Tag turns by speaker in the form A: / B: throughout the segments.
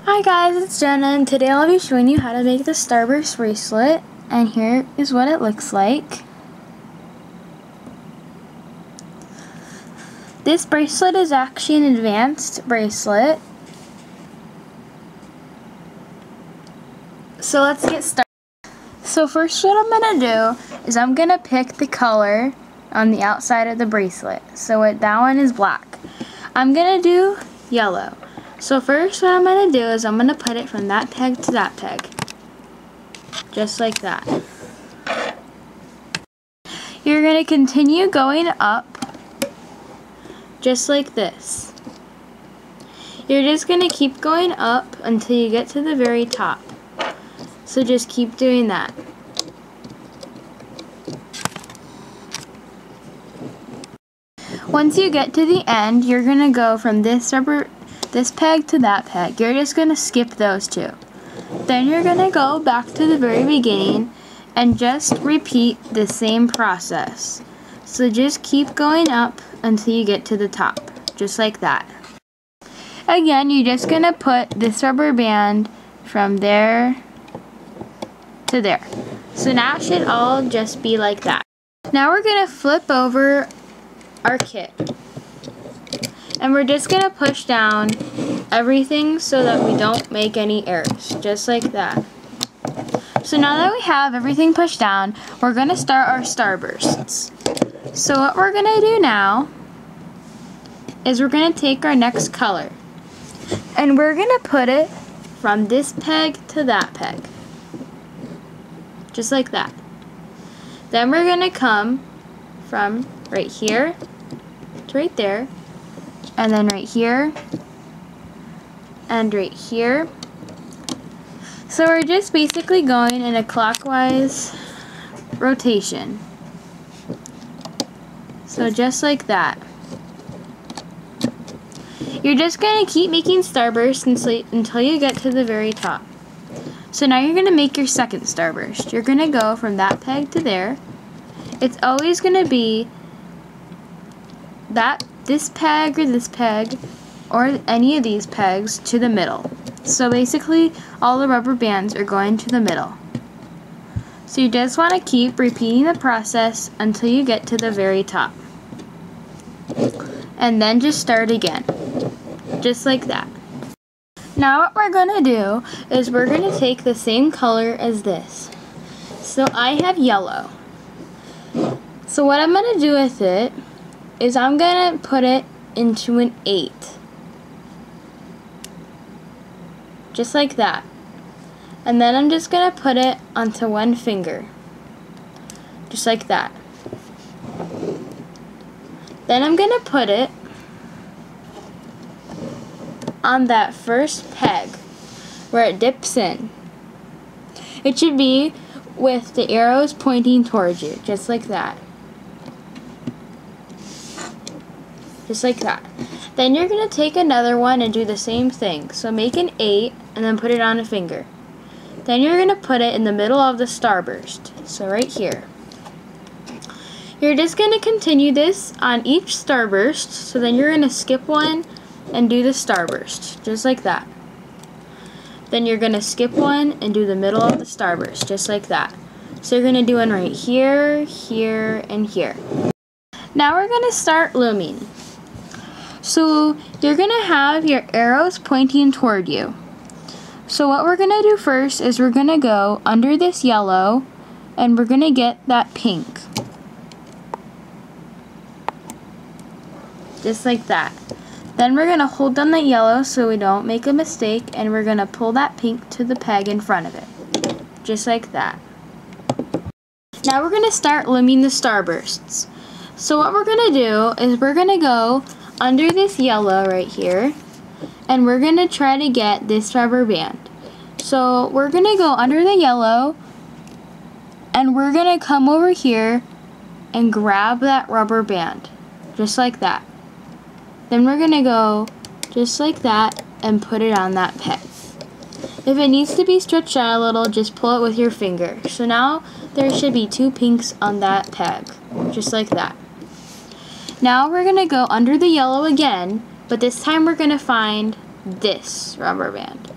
A: Hi guys, it's Jenna, and today I'll be showing you how to make the Starburst bracelet, and here is what it looks like. This bracelet is actually an advanced bracelet. So let's get started. So first what I'm going to do is I'm going to pick the color on the outside of the bracelet. So that one is black. I'm going to do yellow. So first what I'm going to do is I'm going to put it from that peg to that peg. Just like that. You're going to continue going up just like this. You're just going to keep going up until you get to the very top. So just keep doing that. Once you get to the end, you're going to go from this peg to that peg. You're just going to skip those two. Then you're going to go back to the very beginning and just repeat the same process. So just keep going up until you get to the top, just like that. Again, you're just going to put this rubber band from there to there. So now it should all just be like that. Now we're going to flip over our kit. And we're just going to push down everything so that we don't make any errors, just like that. So now that we have everything pushed down, we're going to start our starbursts. So what we're going to do now is we're going to take our next color and we're going to put it from this peg to that peg, just like that. Then we're going to come from right here to right there, and then right here, and right here. So we're just basically going in a clockwise rotation. So just like that. You're just going to keep making starbursts until you get to the very top. So now you're going to make your second starburst. You're going to go from that peg to there. It's always going to be this peg or any of these pegs to the middle. So basically all the rubber bands are going to the middle. So you just want to keep repeating the process until you get to the very top. And then just start again. Just like that. Now what we're going to do is we're going to take the same color as this. So I have yellow. So what I'm going to do with it is I'm going to put it into an 8. Just like that. And then I'm just going to put it onto one finger. Just like that. Then I'm going to put it on that first peg where it dips in. It should be with the arrows pointing towards you, just like that. Just like that. Then you're going to take another one and do the same thing. So make an 8 and then put it on a finger. Then you're going to put it in the middle of the starburst. So right here. You're just going to continue this on each starburst. So then you're going to skip one and do the starburst. Just like that. Then you're going to skip one and do the middle of the starburst. Just like that. So you're going to do one right here, here, and here. Now we're going to start looming. So you're going to have your arrows pointing toward you. So what we're going to do first is we're going to go under this yellow and we're going to get that pink. Just like that. Then we're going to hold down the yellow so we don't make a mistake, and we're going to pull that pink to the peg in front of it. Just like that. Now we're going to start looming the starbursts. So what we're going to do is we're going to go under this yellow right here, and we're going to try to get this rubber band. So we're going to go under the yellow, and we're going to come over here and grab that rubber band, just like that. Then we're going to go just like that and put it on that peg. If it needs to be stretched out a little, just pull it with your finger. So now there should be 2 pinks on that peg, just like that. Now we're going to go under the yellow again, but this time we're going to find this rubber band.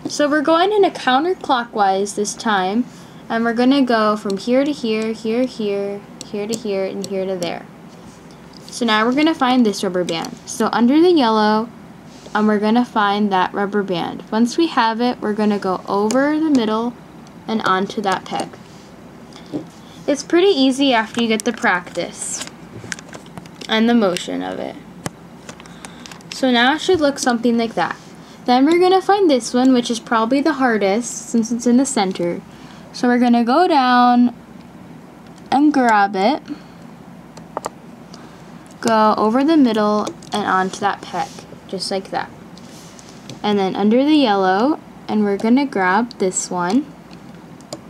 A: So we're going in a counterclockwise this time, and we're going to go from here to here, here, here, here to here, and here to there. So now we're going to find this rubber band. So under the yellow, and we're going to find that rubber band. Once we have it, we're going to go over the middle and onto that peg. It's pretty easy after you get the practice and the motion of it. So now it should look something like that. Then we're going to find this one, which is probably the hardest since it's in the center. So we're going to go down and grab it, go over the middle and onto that peg, just like that. And then under the yellow, and we're going to grab this one,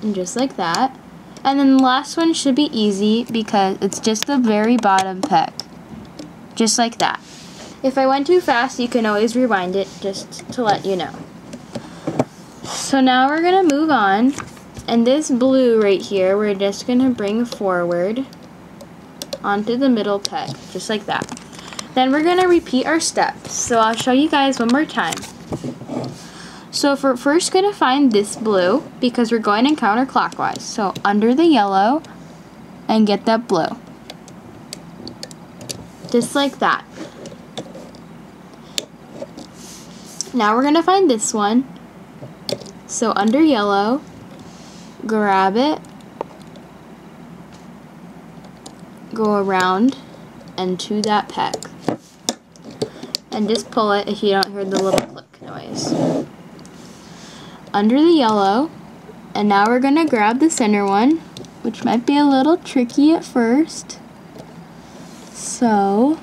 A: and just like that. And then the last one should be easy because it's just the very bottom peg, just like that. If I went too fast, you can always rewind it just to let you know. So now we're going to move on, and this blue right here, we're just going to bring forward onto the middle peg, just like that. Then we're going to repeat our steps. So I'll show you guys one more time. So we're first going to find this blue because we're going in counterclockwise. So under the yellow and get that blue. Just like that. Now we're going to find this one. So under yellow, grab it, go around and to that peg. And just pull it if you don't hear the little click noise. Under the yellow, and now we're going to grab the center one, which might be a little tricky at first. So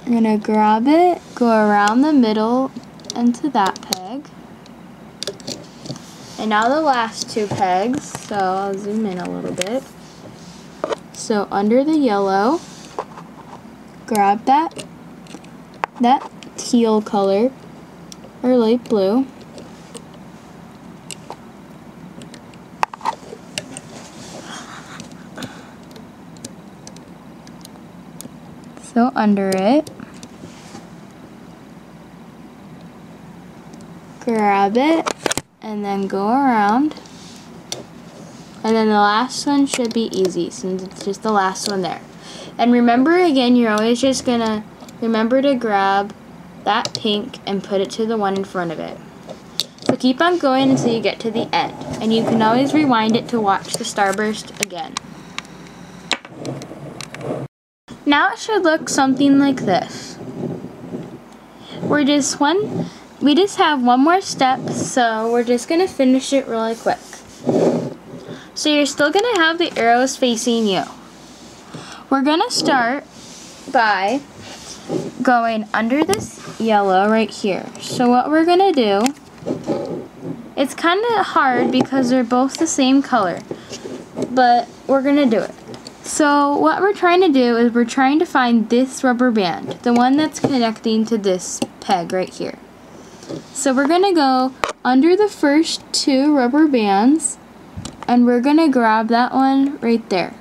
A: I'm going to grab it, go around the middle into that peg. And now the last two pegs, so I'll zoom in a little bit. So under the yellow, grab that teal color or light blue. So under it, grab it, and then go around. And then the last one should be easy since it's just the last one there. And remember again, you're always just gonna remember to grab that pink and put it to the one in front of it. So keep on going until you get to the end. And you can always rewind it to watch the starburst again. Now it should look something like this. We just have one more step, so we're just going to finish it really quick. So you're still going to have the arrows facing you. We're going to start by going under this yellow right here. So what we're going to do, it's kind of hard because they're both the same color, but we're going to do it. So what we're trying to do is we're trying to find this rubber band, the one that's connecting to this peg right here. So we're going to go under the first two rubber bands, and we're going to grab that one right there.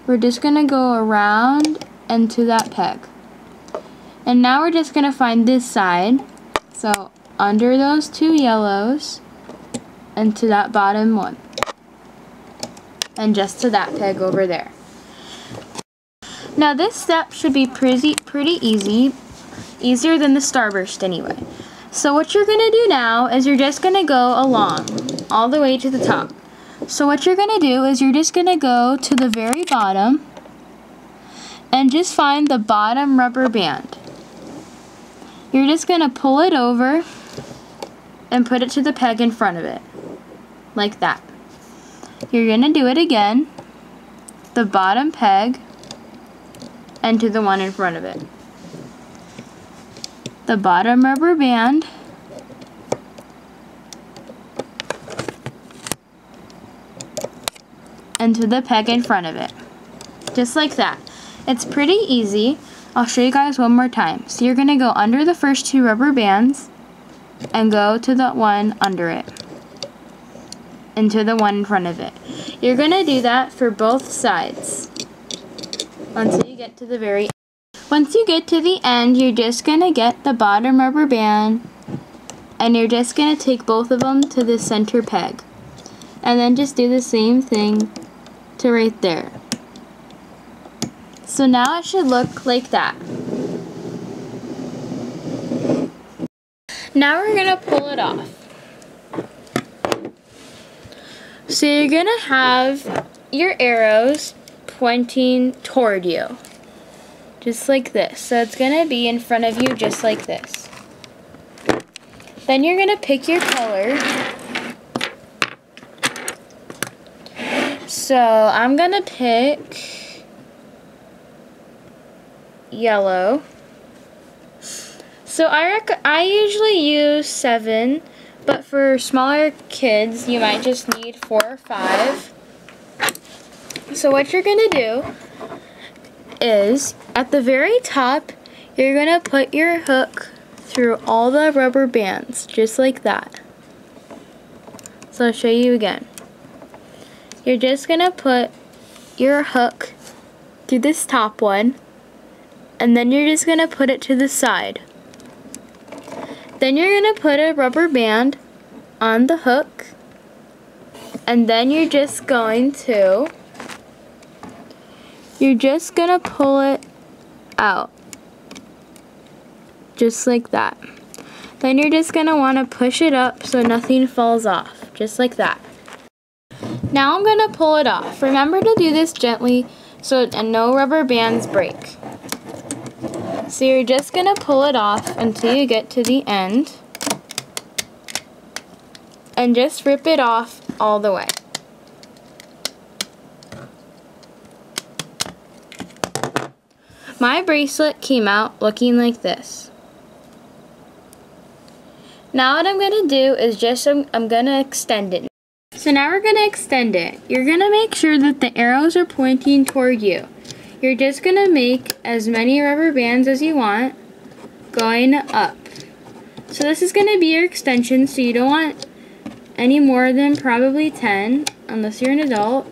A: We're just going to go around and to that peg. And now we're just going to find this side. So under those two yellows and to that bottom one. And just to that peg over there. Now this step should be pretty easy, easier than the starburst anyway. So what you're going to do now is you're just going to go along all the way to the top. So what you're going to do is you're just going to go to the very bottom and just find the bottom rubber band. You're just going to pull it over and put it to the peg in front of it, like that. You're going to do it again, the bottom peg, and to the one in front of it. The bottom rubber band, and to the peg in front of it. Just like that. It's pretty easy. I'll show you guys one more time. So you're going to go under the first two rubber bands, and go to the one under it. Into the one in front of it. You're going to do that for both sides until you get to the very end. Once you get to the end, you're just going to get the bottom rubber band and you're just going to take both of them to the center peg. And then just do the same thing to right there. So now it should look like that. Now we're going to pull it off. So you're going to have your arrows pointing toward you. Just like this. So it's going to be in front of you just like this. Then you're going to pick your color. So I'm going to pick yellow. So I usually use 7, but for smaller kids you might just need 4 or 5. So what you're going to do is at the very top you're going to put your hook through all the rubber bands just like that. So I'll show you again. You're just going to put your hook through this top one, and then you're just going to put it to the side. Then you're going to put a rubber band on the hook, and then you're just going to pull it out. Just like that. Then you're just going to want to push it up so nothing falls off. Just like that. Now I'm going to pull it off. Remember to do this gently and no rubber bands break. So you're just going to pull it off until you get to the end. And just rip it off all the way. My bracelet came out looking like this. Now what I'm going to do is I'm going to extend it. So now we're going to extend it. You're going to make sure that the arrows are pointing toward you. You're just going to make as many rubber bands as you want going up. So this is going to be your extension, so you don't want any more than probably 10 unless you're an adult.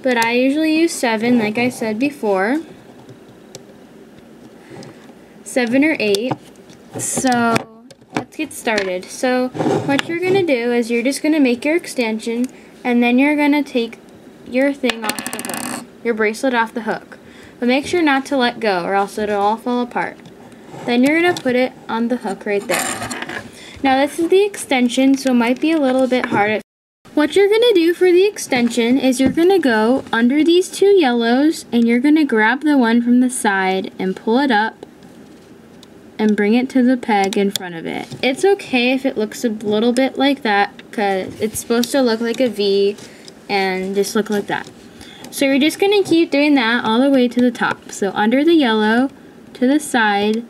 A: But I usually use 7 like I said before. 7 or 8. So let's get started. So what you're going to do is you're just going to make your extension, and then you're going to take your thing off the hook, your bracelet off the hook. But make sure not to let go or else it'll all fall apart. Then you're going to put it on the hook right there. Now this is the extension, so it might be a little bit hard. What you're going to do for the extension is you're going to go under these 2 yellows, and you're going to grab the one from the side and pull it up and bring it to the peg in front of it. It's okay if it looks a little bit like that, because it's supposed to look like a V and just look like that. So you're just going to keep doing that all the way to the top. So under the yellow, to the side,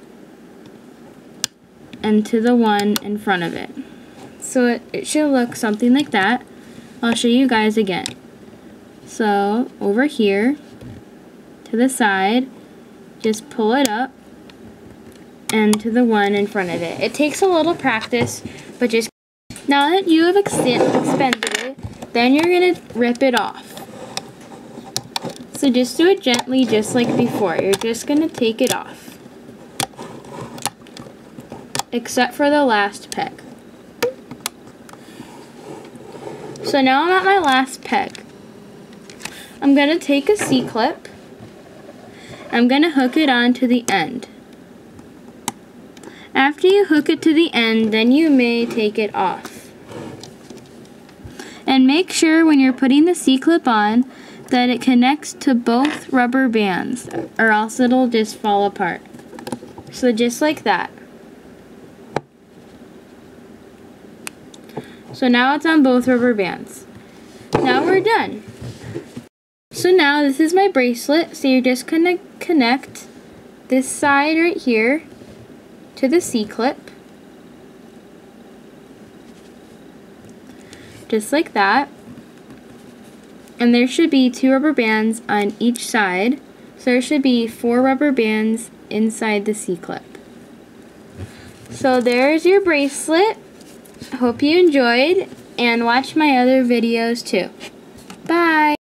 A: and to the one in front of it. So it should look something like that. I'll show you guys again. So over here, to the side, just pull it up, and to the one in front of it. It takes a little practice, but just now that you have expanded it, then you're going to rip it off. So just do it gently, just like before. You're just going to take it off, except for the last peg. So now I'm at my last peg. I'm going to take a C-clip. I'm going to hook it on to the end. After you hook it to the end, then you may take it off. And make sure when you're putting the C-clip on that it connects to both rubber bands, or else it'll just fall apart. So just like that. So now it's on both rubber bands. Now we're done. So now this is my bracelet, so you're just going to connect this side right here to the C-clip, just like that, and there should be 2 rubber bands on each side, so there should be 4 rubber bands inside the C-clip. So there's your bracelet. Hope you enjoyed, and watch my other videos too. Bye!